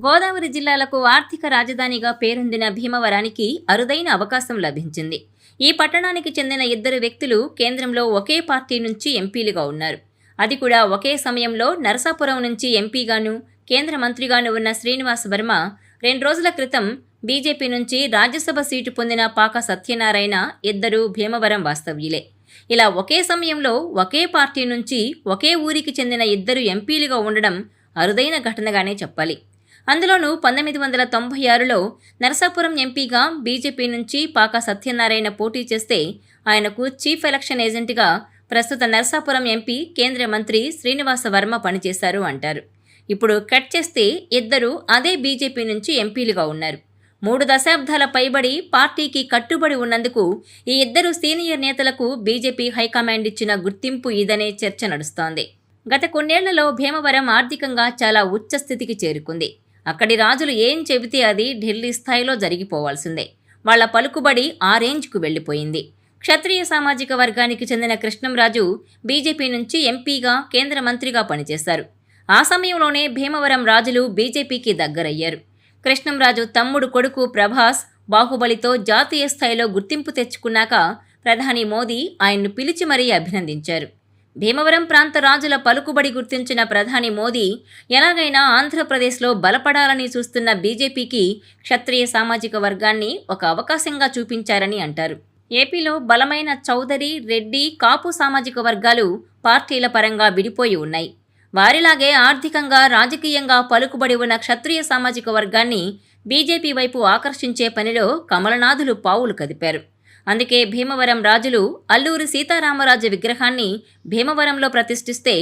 గోదావరి జిల్లాలకు ఆర్థిక రాజధానిగా పేరొందిన భీమవరానికి అరుదైన అవకాశం లభించింది. ఈ పట్టణానికి చెందిన ఇద్దరు వ్యక్తులు కేంద్రంలో ఒకే పార్టీ నుంచి ఎంపీలుగా ఉన్నారు. అది కూడా ఒకే సమయంలో నరసాపురం నుంచి ఎంపీగాను, కేంద్ర మంత్రిగాను ఉన్న శ్రీనివాస్ వర్మ 2 రోజుల క్రితం బీజేపీ నుంచి రాజ్యసభ సీటు పొందిన పాక సత్యనారాయణ ఇద్దరు భీమవరం వాస్తవ్యులే. ఇలా ఒకే సమయంలో ఒకే పార్టీ నుంచి ఒకే ఊరికి చెందిన ఇద్దరు ఎంపీలుగా ఉండడం అరుదైన ఘటనగానే చెప్పాలి. అందులోనూ 1996లో నరసాపురం ఎంపీగా బీజేపీ నుంచి పాక సత్యనారాయణ పోటీ చేస్తే ఆయనకు చీఫ్ ఎలక్షన్ ఏజెంట్గా ప్రస్తుత నరసాపురం ఎంపీ కేంద్ర మంత్రి శ్రీనివాస వర్మ పనిచేశారు అంటారు. ఇప్పుడు కట్ చేస్తే ఇద్దరు అదే బీజేపీ నుంచి ఎంపీలుగా ఉన్నారు. 3 దశాబ్దాల పైబడి పార్టీకి కట్టుబడి ఉన్నందుకు ఈ ఇద్దరు సీనియర్ నేతలకు బీజేపీ హైకమాండ్ ఇచ్చిన గుర్తింపు ఇదనే చర్చ నడుస్తోంది. గత కొన్నేళ్లలో భీమవరం ఆర్థికంగా చాలా ఉచ్చస్థితికి చేరుకుంది. అక్కడి రాజులు ఏం చెబితే అది ఢిల్లీ స్థాయిలో జరిగిపోవాల్సిందే. వాళ్ల పలుకుబడి ఆ రేంజ్కు వెళ్లిపోయింది. క్షత్రియ సామాజిక వర్గానికి చెందిన కృష్ణంరాజు బీజేపీ నుంచి ఎంపీగా, కేంద్ర మంత్రిగా పనిచేశారు. ఆ సమయంలోనే భీమవరం రాజులు బీజేపీకి దగ్గరయ్యారు. కృష్ణంరాజు తమ్ముడు కొడుకు ప్రభాస్ బాహుబలితో జాతీయ స్థాయిలో గుర్తింపు తెచ్చుకున్నాక ప్రధాని మోదీ ఆయన్ను పిలిచి మరీ అభినందించారు. భీమవరం ప్రాంత రాజుల పలుకుబడి గుర్తించిన ప్రధాని మోదీ ఎలాగైనా ఆంధ్రప్రదేశ్లో బలపడాలని చూస్తున్న బీజేపీకి క్షత్రియ సామాజిక వర్గాన్ని ఒక అవకాశంగా చూపించారని అంటారు. ఏపీలో బలమైన చౌదరి, రెడ్డి, కాపు సామాజిక వర్గాలు పార్టీల పరంగా విడిపోయి ఉన్నాయి. వారిలాగే ఆర్థికంగా, రాజకీయంగా పలుకుబడి ఉన్న క్షత్రియ సామాజిక వర్గాన్ని బీజేపీ వైపు ఆకర్షించే పనిలో కమలనాథులు పావులు కదిపారు. అందుకే భీమవరం రాజులు అల్లూరి సీతారామరాజు విగ్రహాన్ని భీమవరంలో ప్రతిష్ఠిస్తే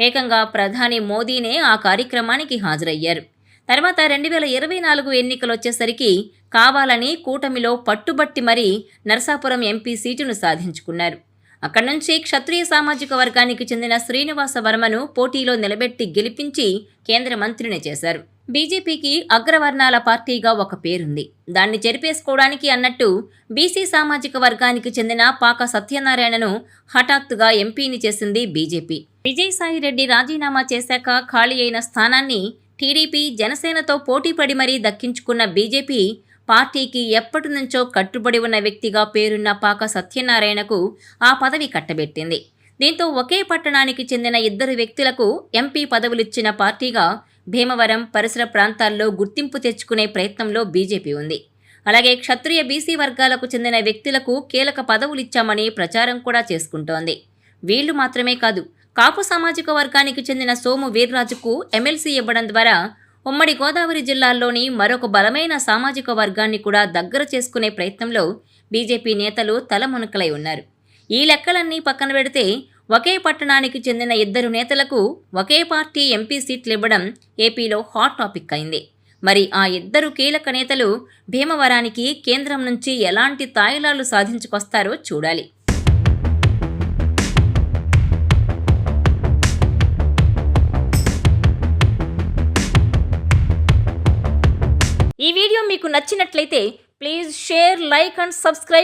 ఏకంగా ప్రధాని మోదీనే ఆ కార్యక్రమానికి హాజరయ్యారు. తర్వాత 2024 ఎన్నికలొచ్చేసరికి కావాలని కూటమిలో పట్టుబట్టి మరీ నరసాపురం ఎంపీ సీటును సాధించుకున్నారు. అక్కడి నుంచి క్షత్రియ సామాజిక వర్గానికి చెందిన శ్రీనివాస వర్మను పోటీలో నిలబెట్టి గెలిపించి కేంద్ర మంత్రిని చేశారు. బీజేపీకి అగ్రవర్ణాల పార్టీగా ఒక పేరుంది. దాన్ని చెరిపేసుకోవడానికి అన్నట్టు బీసీ సామాజిక వర్గానికి చెందిన పాక సత్యనారాయణను హఠాత్తుగా ఎంపీని చేసింది బీజేపీ. విజయసాయిరెడ్డి రాజీనామా చేశాక ఖాళీ అయిన స్థానాన్ని టీడీపీ, జనసేనతో పోటీపడి మరీ దక్కించుకున్న బీజేపీ పార్టీకి ఎప్పటి నుంచో కట్టుబడి ఉన్న వ్యక్తిగా పేరున్న పాక సత్యనారాయణకు ఆ పదవి కట్టబెట్టింది. దీంతో ఒకే పట్టణానికి చెందిన ఇద్దరు వ్యక్తులకు ఎంపీ పదవులిచ్చిన పార్టీగా భీమవరం పరిసర ప్రాంతాల్లో గుర్తింపు తెచ్చుకునే ప్రయత్నంలో బీజేపీ ఉంది. అలాగే క్షత్రియ బీసీ వర్గాలకు చెందిన వ్యక్తులకు కీలక పదవులిచ్చామని ప్రచారం కూడా చేసుకుంటోంది. వీళ్లు మాత్రమే కాదు, కాపు సామాజిక వర్గానికి చెందిన సోము వీర్రాజుకు ఎమ్మెల్సీ ఇవ్వడం ద్వారా ఉమ్మడి గోదావరి జిల్లాల్లోని మరొక బలమైన సామాజిక వర్గాన్ని కూడా దగ్గర చేసుకునే ప్రయత్నంలో బీజేపీ నేతలు తలమునకలై ఉన్నారు. ఈ లెక్కలన్నీ పక్కన పెడితే ఒకే పట్టణానికి చెందిన ఇద్దరు నేతలకు ఒకే పార్టీ ఎంపీ సీట్లు ఇవ్వడం ఏపీలో హాట్ టాపిక్ అయింది. మరి ఆ ఇద్దరు కీలక నేతలు భీమవరానికి కేంద్రం నుంచి ఎలాంటి తాయిలాలు సాధించుకొస్తారో చూడాలి. ఈ వీడియో మీకు నచ్చినట్లయితే please share, like and subscribe.